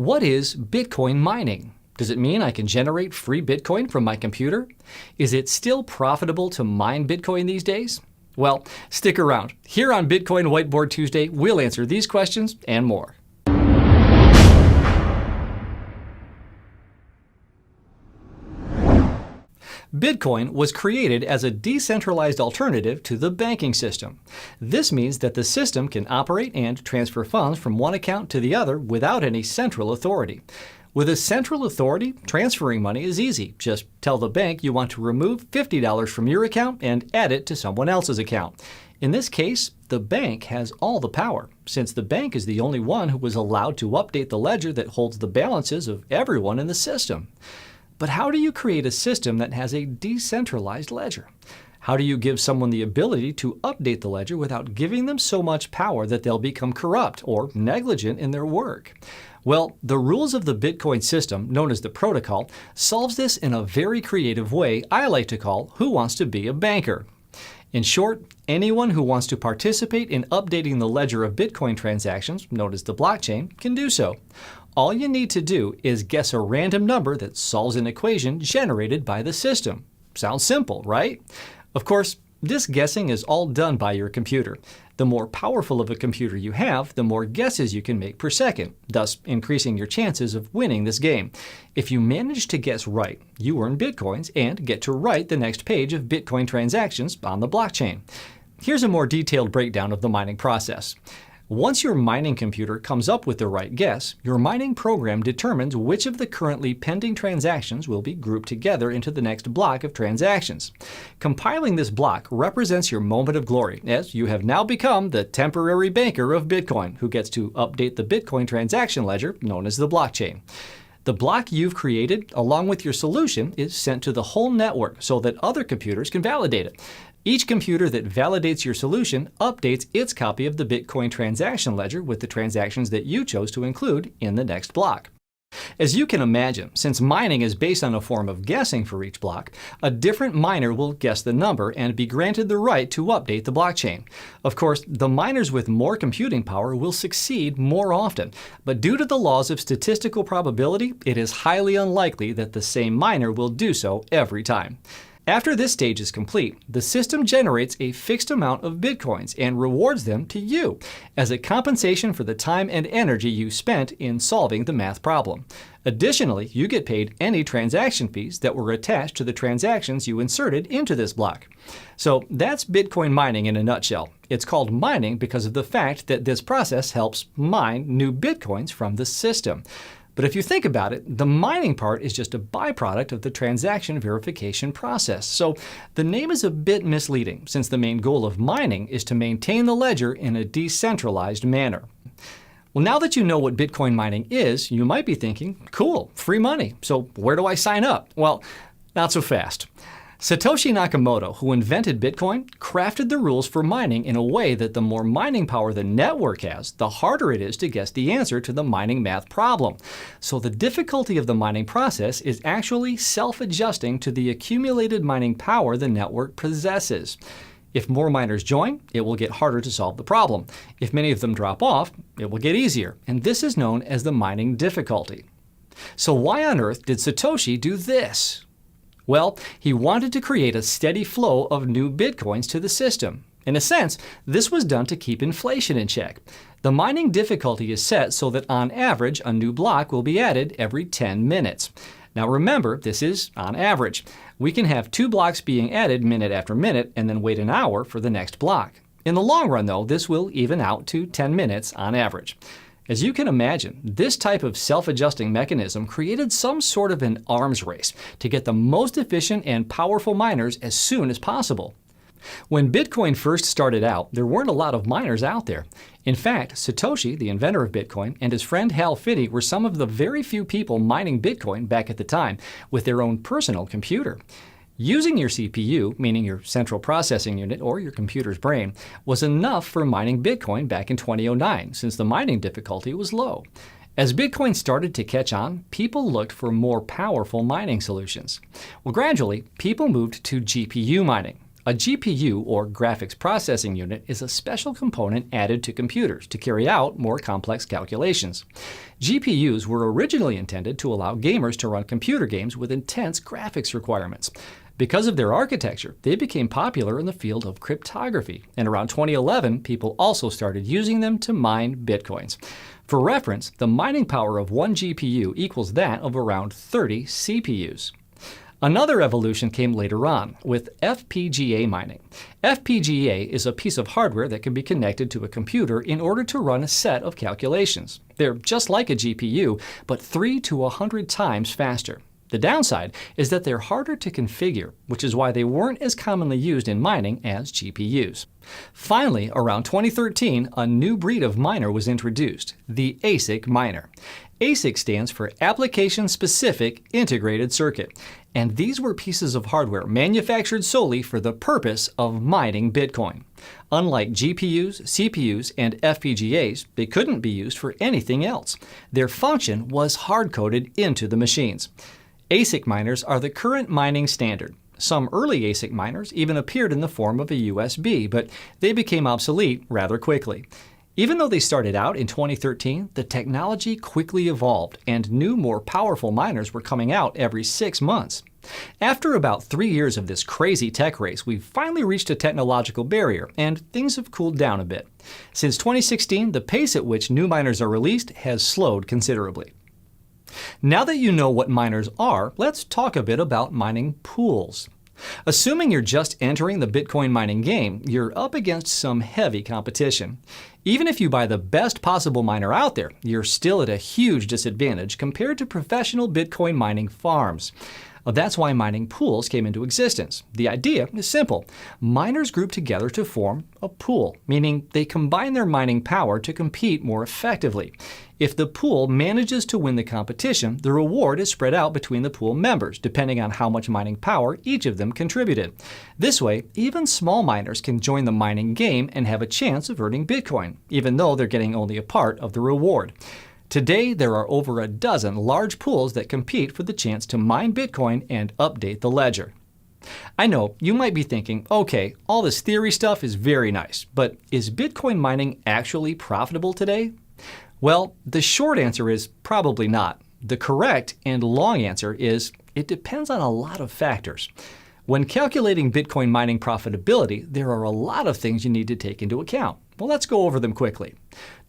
What is Bitcoin mining? Does it mean I can generate free Bitcoin from my computer? Is it still profitable to mine Bitcoin these days? Well, stick around. Here on Bitcoin Whiteboard Tuesday, we'll answer these questions and more. Bitcoin was created as a decentralized alternative to the banking system. This means that the system can operate and transfer funds from one account to the other without any central authority. With a central authority, transferring money is easy. Just tell the bank you want to remove $50 from your account and add it to someone else's account. In this case, the bank has all the power, since the bank is the only one who is allowed to update the ledger that holds the balances of everyone in the system. But how do you create a system that has a decentralized ledger? How do you give someone the ability to update the ledger without giving them so much power that they'll become corrupt or negligent in their work? Well, the rules of the Bitcoin system, known as the protocol, solves this in a very creative way I like to call Who Wants to Be a Banker? In short, anyone who wants to participate in updating the ledger of Bitcoin transactions, known as the blockchain, can do so. All you need to do is guess a random number that solves an equation generated by the system. Sounds simple, right? Of course, this guessing is all done by your computer. The more powerful of a computer you have, the more guesses you can make per second, thus increasing your chances of winning this game. If you manage to guess right, you earn Bitcoins and get to write the next page of Bitcoin transactions on the blockchain. Here's a more detailed breakdown of the mining process. Once your mining computer comes up with the right guess, your mining program determines which of the currently pending transactions will be grouped together into the next block of transactions. Compiling this block represents your moment of glory, as you have now become the temporary banker of Bitcoin, who gets to update the Bitcoin transaction ledger known as the blockchain. The block you've created, along with your solution, is sent to the whole network so that other computers can validate it. Each computer that validates your solution updates its copy of the Bitcoin transaction ledger with the transactions that you chose to include in the next block. As you can imagine, since mining is based on a form of guessing for each block, a different miner will guess the number and be granted the right to update the blockchain. Of course, the miners with more computing power will succeed more often, but due to the laws of statistical probability, it is highly unlikely that the same miner will do so every time. After this stage is complete, the system generates a fixed amount of Bitcoins and rewards them to you as a compensation for the time and energy you spent in solving the math problem. Additionally, you get paid any transaction fees that were attached to the transactions you inserted into this block. So that's Bitcoin mining in a nutshell. It's called mining because of the fact that this process helps mine new Bitcoins from the system. But if you think about it, the mining part is just a byproduct of the transaction verification process. So the name is a bit misleading, since the main goal of mining is to maintain the ledger in a decentralized manner. Well, now that you know what Bitcoin mining is, you might be thinking, cool, free money. So where do I sign up? Well, not so fast. Satoshi Nakamoto, who invented Bitcoin, crafted the rules for mining in a way that the more mining power the network has, the harder it is to guess the answer to the mining math problem. So the difficulty of the mining process is actually self-adjusting to the accumulated mining power the network possesses. If more miners join, it will get harder to solve the problem. If many of them drop off, it will get easier. And this is known as the mining difficulty. So why on earth did Satoshi do this? Well, he wanted to create a steady flow of new Bitcoins to the system. In a sense, this was done to keep inflation in check. The mining difficulty is set so that on average, a new block will be added every 10 minutes. Now remember, this is on average. We can have 2 blocks being added minute after minute and then wait an hour for the next block. In the long run, though, this will even out to 10 minutes on average. As you can imagine, this type of self-adjusting mechanism created some sort of an arms race to get the most efficient and powerful miners as soon as possible. When Bitcoin first started out, there weren't a lot of miners out there. In fact, Satoshi, the inventor of Bitcoin, and his friend Hal Finney were some of the very few people mining Bitcoin back at the time with their own personal computer. Using your CPU, meaning your central processing unit or your computer's brain, was enough for mining Bitcoin back in 2009, since the mining difficulty was low. As Bitcoin started to catch on, people looked for more powerful mining solutions. Well, gradually, people moved to GPU mining. A GPU, or graphics processing unit, is a special component added to computers to carry out more complex calculations. GPUs were originally intended to allow gamers to run computer games with intense graphics requirements. Because of their architecture, they became popular in the field of cryptography, and around 2011, people also started using them to mine bitcoins. For reference, the mining power of one GPU equals that of around 30 CPUs. Another evolution came later on, with FPGA mining. FPGA is a piece of hardware that can be connected to a computer in order to run a set of calculations. They're just like a GPU, but 3 to 100 times faster. The downside is that they're harder to configure, which is why they weren't as commonly used in mining as GPUs. Finally, around 2013, a new breed of miner was introduced, the ASIC miner. ASIC stands for Application-Specific Integrated Circuit, and these were pieces of hardware manufactured solely for the purpose of mining Bitcoin. Unlike GPUs, CPUs, and FPGAs, they couldn't be used for anything else. Their function was hard-coded into the machines. ASIC miners are the current mining standard. Some early ASIC miners even appeared in the form of a USB, but they became obsolete rather quickly. Even though they started out in 2013, the technology quickly evolved, and new, more powerful miners were coming out every 6 months. After about 3 years of this crazy tech race, we've finally reached a technological barrier, and things have cooled down a bit. Since 2016, the pace at which new miners are released has slowed considerably. Now that you know what miners are, let's talk a bit about mining pools. Assuming you're just entering the Bitcoin mining game, you're up against some heavy competition. Even if you buy the best possible miner out there, you're still at a huge disadvantage compared to professional Bitcoin mining farms. That's why mining pools came into existence. The idea is simple. Miners group together to form a pool, meaning they combine their mining power to compete more effectively. If the pool manages to win the competition, the reward is spread out between the pool members, depending on how much mining power each of them contributed. This way, even small miners can join the mining game and have a chance of earning Bitcoin, even though they're getting only a part of the reward. Today, there are over a dozen large pools that compete for the chance to mine Bitcoin and update the ledger. I know, you might be thinking, okay, all this theory stuff is very nice, but is Bitcoin mining actually profitable today? Well, the short answer is probably not. The correct and long answer is it depends on a lot of factors. When calculating Bitcoin mining profitability, there are a lot of things you need to take into account. Well, let's go over them quickly.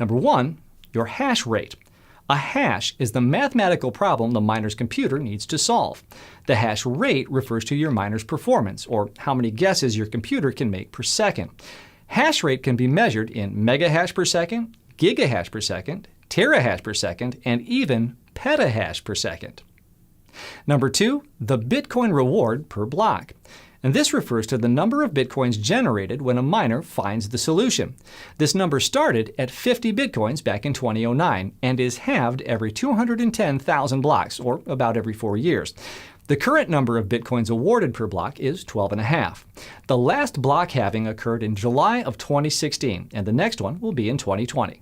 Number one, your hash rate. A hash is the mathematical problem the miner's computer needs to solve. The hash rate refers to your miner's performance, or how many guesses your computer can make per second. Hash rate can be measured in megahash per second, gigahash per second, terahash per second, and even petahash per second. Number two, the Bitcoin reward per block. And this refers to the number of Bitcoins generated when a miner finds the solution. This number started at 50 Bitcoins back in 2009 and is halved every 210,000 blocks, or about every 4 years. The current number of Bitcoins awarded per block is 12.5. The last block halving occurred in July of 2016, and the next one will be in 2020.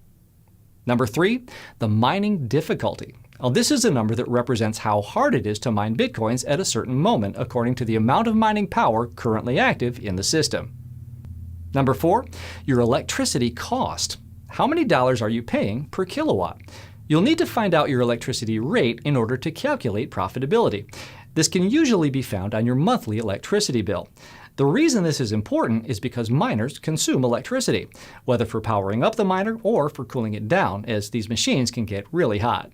Number three, the mining difficulty. This is a number that represents how hard it is to mine Bitcoins at a certain moment according to the amount of mining power currently active in the system. Number four, your electricity cost. How many dollars are you paying per kilowatt? You'll need to find out your electricity rate in order to calculate profitability. This can usually be found on your monthly electricity bill. The reason this is important is because miners consume electricity, whether for powering up the miner or for cooling it down, as these machines can get really hot.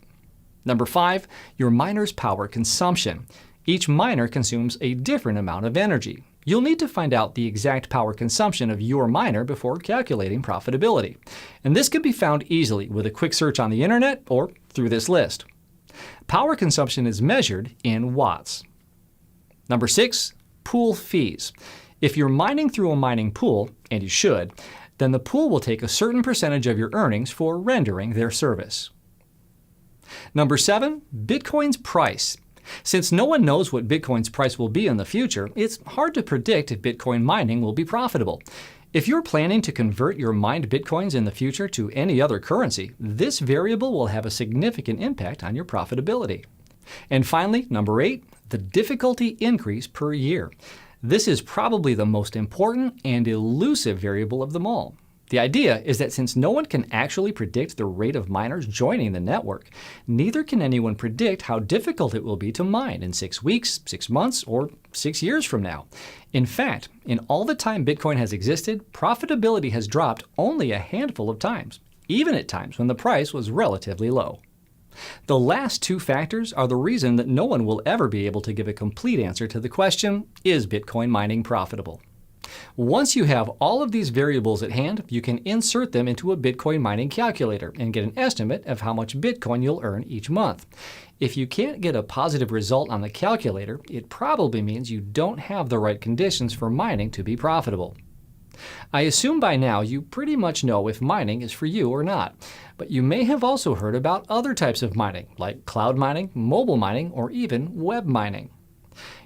Number five, your miner's power consumption. Each miner consumes a different amount of energy. You'll need to find out the exact power consumption of your miner before calculating profitability. And this can be found easily with a quick search on the internet or through this list. Power consumption is measured in watts. Number six, pool fees. If you're mining through a mining pool, and you should, then the pool will take a certain percentage of your earnings for rendering their service. Number seven, Bitcoin's price. Since no one knows what Bitcoin's price will be in the future, it's hard to predict if Bitcoin mining will be profitable. If you're planning to convert your mined Bitcoins in the future to any other currency, this variable will have a significant impact on your profitability. And finally, number eight, the difficulty increase per year. This is probably the most important and elusive variable of them all. The idea is that since no one can actually predict the rate of miners joining the network, neither can anyone predict how difficult it will be to mine in 6 weeks, 6 months, or 6 years from now. In fact, in all the time Bitcoin has existed, profitability has dropped only a handful of times, even at times when the price was relatively low. The last two factors are the reason that no one will ever be able to give a complete answer to the question, is Bitcoin mining profitable? Once you have all of these variables at hand, you can insert them into a Bitcoin mining calculator and get an estimate of how much Bitcoin you'll earn each month. If you can't get a positive result on the calculator, it probably means you don't have the right conditions for mining to be profitable. I assume by now you pretty much know if mining is for you or not, but you may have also heard about other types of mining, like cloud mining, mobile mining, or even web mining.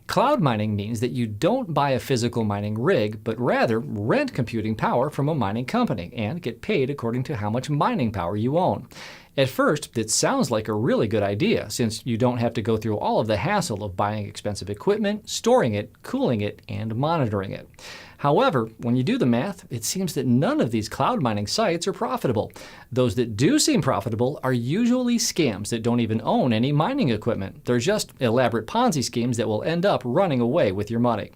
Cloud mining means that you don't buy a physical mining rig, but rather rent computing power from a mining company and get paid according to how much mining power you own. At first, it sounds like a really good idea, since you don't have to go through all of the hassle of buying expensive equipment, storing it, cooling it, and monitoring it. However, when you do the math, it seems that none of these cloud mining sites are profitable. Those that do seem profitable are usually scams that don't even own any mining equipment. They're just elaborate Ponzi schemes that will end up running away with your money.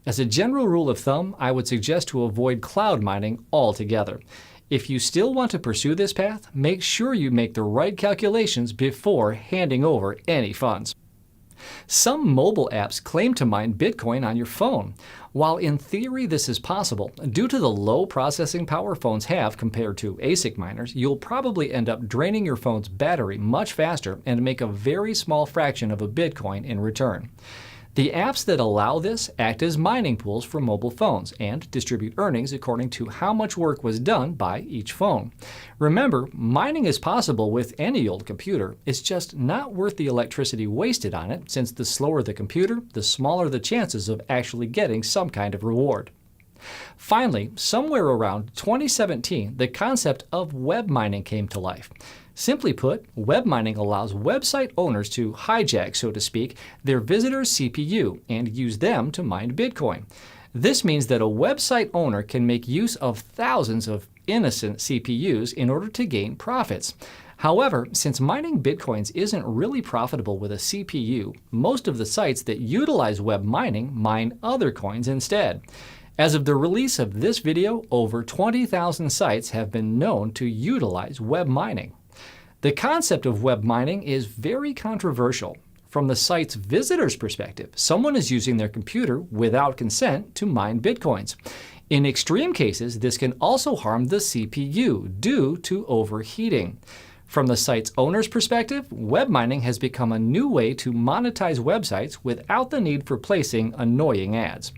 As a general rule of thumb, I would suggest to avoid cloud mining altogether. If you still want to pursue this path, make sure you make the right calculations before handing over any funds. Some mobile apps claim to mine Bitcoin on your phone. While in theory this is possible, due to the low processing power phones have compared to ASIC miners, you'll probably end up draining your phone's battery much faster and make a very small fraction of a Bitcoin in return. The apps that allow this act as mining pools for mobile phones and distribute earnings according to how much work was done by each phone. Remember, mining is possible with any old computer. It's just not worth the electricity wasted on it, since the slower the computer, the smaller the chances of actually getting some kind of reward. Finally, somewhere around 2017, the concept of web mining came to life. Simply put, web mining allows website owners to hijack, so to speak, their visitors' CPU and use them to mine Bitcoin. This means that a website owner can make use of thousands of innocent CPUs in order to gain profits. However, since mining Bitcoins isn't really profitable with a CPU, most of the sites that utilize web mining mine other coins instead. As of the release of this video, over 20,000 sites have been known to utilize web mining. The concept of web mining is very controversial. From the site's visitor's perspective, someone is using their computer without consent to mine Bitcoins. In extreme cases, this can also harm the CPU due to overheating. From the site's owner's perspective, web mining has become a new way to monetize websites without the need for placing annoying ads.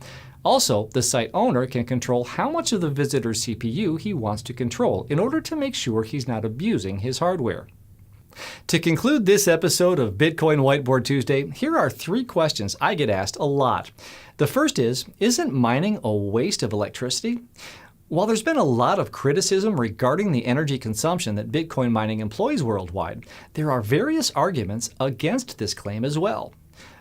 Also, the site owner can control how much of the visitor's CPU he wants to control in order to make sure he's not abusing his hardware. To conclude this episode of Bitcoin Whiteboard Tuesday, here are 3 questions I get asked a lot. The first is, isn't mining a waste of electricity? While there's been a lot of criticism regarding the energy consumption that Bitcoin mining employs worldwide, there are various arguments against this claim as well.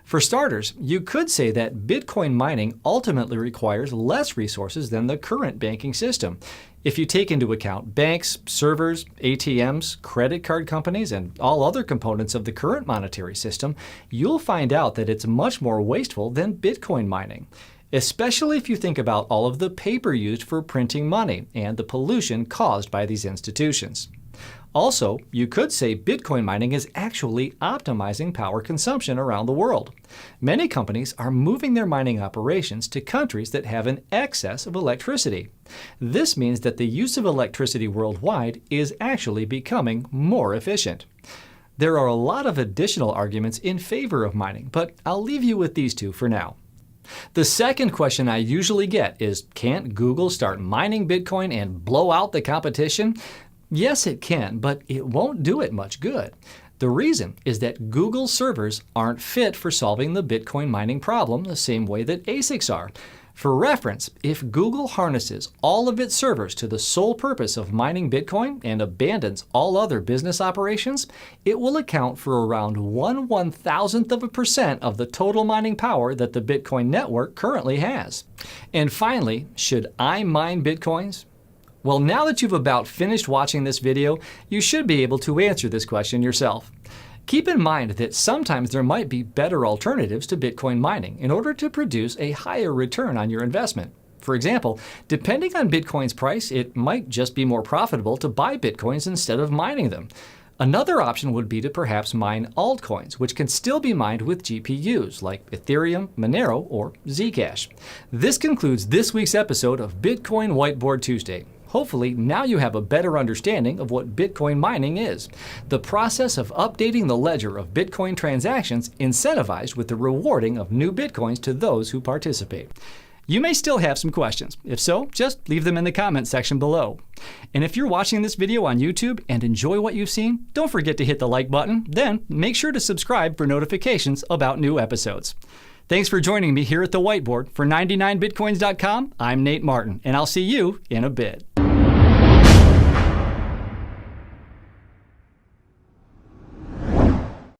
For starters, you could say that Bitcoin mining ultimately requires less resources than the current banking system. If you take into account banks, servers, ATMs, credit card companies, and all other components of the current monetary system, you'll find out that it's much more wasteful than Bitcoin mining. Especially if you think about all of the paper used for printing money and the pollution caused by these institutions. Also, you could say Bitcoin mining is actually optimizing power consumption around the world. Many companies are moving their mining operations to countries that have an excess of electricity. This means that the use of electricity worldwide is actually becoming more efficient. There are a lot of additional arguments in favor of mining, but I'll leave you with these 2 for now. The second question I usually get is, can't Google start mining Bitcoin and blow out the competition? Yes, it can, but it won't do it much good. The reason is that Google servers aren't fit for solving the Bitcoin mining problem the same way that ASICs are. For reference, if Google harnesses all of its servers to the sole purpose of mining Bitcoin and abandons all other business operations, it will account for around 1/1000% of the total mining power that the Bitcoin network currently has. And finally, should I mine Bitcoins? Well, now that you've about finished watching this video, you should be able to answer this question yourself. Keep in mind that sometimes there might be better alternatives to Bitcoin mining in order to produce a higher return on your investment. For example, depending on Bitcoin's price, it might just be more profitable to buy Bitcoins instead of mining them. Another option would be to perhaps mine altcoins, which can still be mined with GPUs like Ethereum, Monero, or Zcash. This concludes this week's episode of Bitcoin Whiteboard Tuesday. Hopefully, now you have a better understanding of what Bitcoin mining is, the process of updating the ledger of Bitcoin transactions incentivized with the rewarding of new Bitcoins to those who participate. You may still have some questions. If so, just leave them in the comments section below. And if you're watching this video on YouTube and enjoy what you've seen, don't forget to hit the like button, then make sure to subscribe for notifications about new episodes. Thanks for joining me here at the Whiteboard. For 99bitcoins.com, I'm Nate Martin, and I'll see you in a bit.